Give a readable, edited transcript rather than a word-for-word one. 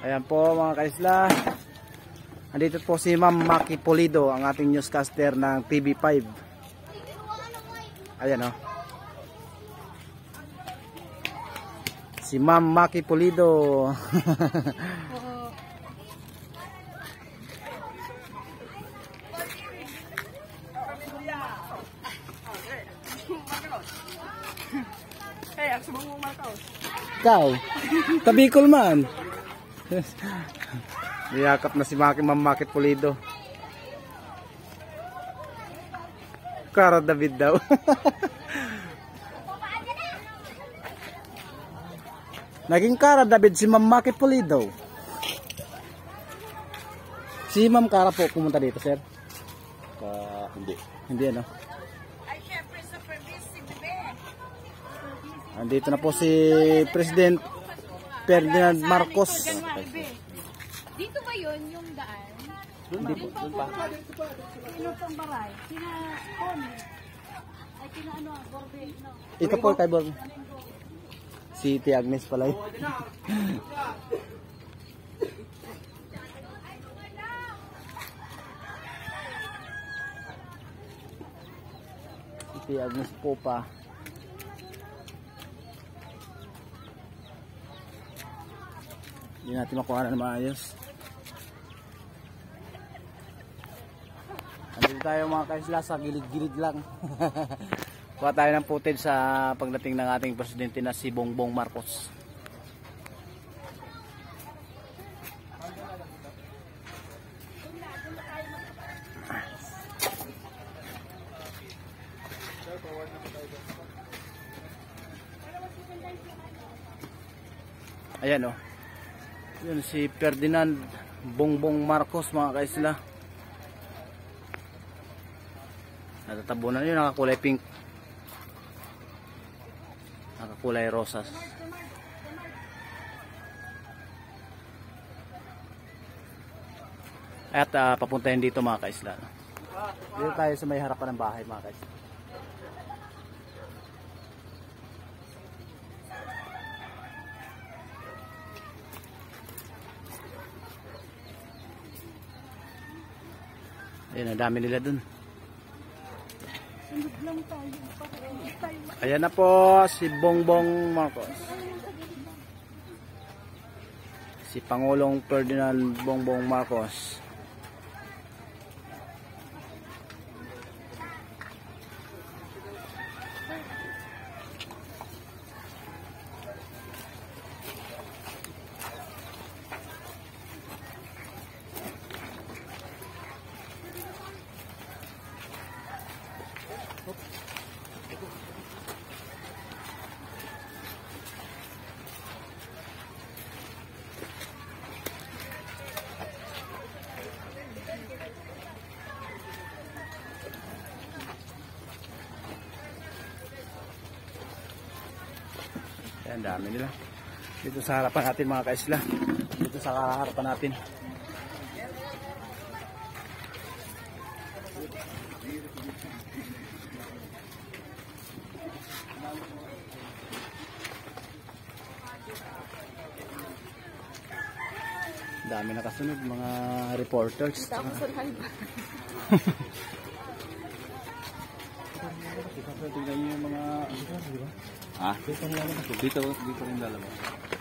Ayan po mga kaisla. Andito po si Ma'am Maki Pulido, ang ating newscaster ng TV5. Ayan o. Si Ma'am Maki Pulido. Ikaw, tabikol man. Niyakap na si Ma'am Maki Pulido. Cara David daw. Naging Cara David si Ma'am Maki Pulido. Si Ma'am Cara po pumunta dito, sir? Hindi. Hindi ano? Andito na po si President Ferdinand Marcos. Dito ba yun yung daan? Hindi po. Doon pa. Sino pang baray? Sina Connie? Ay, sina ano? Borbe? No. Ito po kay Borbe. Si Tia Agnes pala yun. Si Tia Agnes po pa. Hindi natin makuha na maayos. Andito tayo mga kaisla sa gilid-gilid lang. Kuha tayo ng footage sa pagdating ng ating presidente na si Bongbong Marcos. Ayan o. Yun si Ferdinand Bongbong Marcos mga kaisla. Natatabunan yun, nakakulay pink, nakakulay rosas. At papuntahin dito mga kaisla. Dito tayo sa may harapan ng bahay mga kaisla. Ayan, ang dami nila dun. Ayan na po si Bongbong Marcos. Si Pangulong Ferdinand Bongbong Marcos. Ayan, dami nila. Dito sa harapan natin mga kaisla. Dito sa harapan natin. Dami nakasunod mga reporters. Tingnan niyo yung mga, di ba? Dito rin lalabas.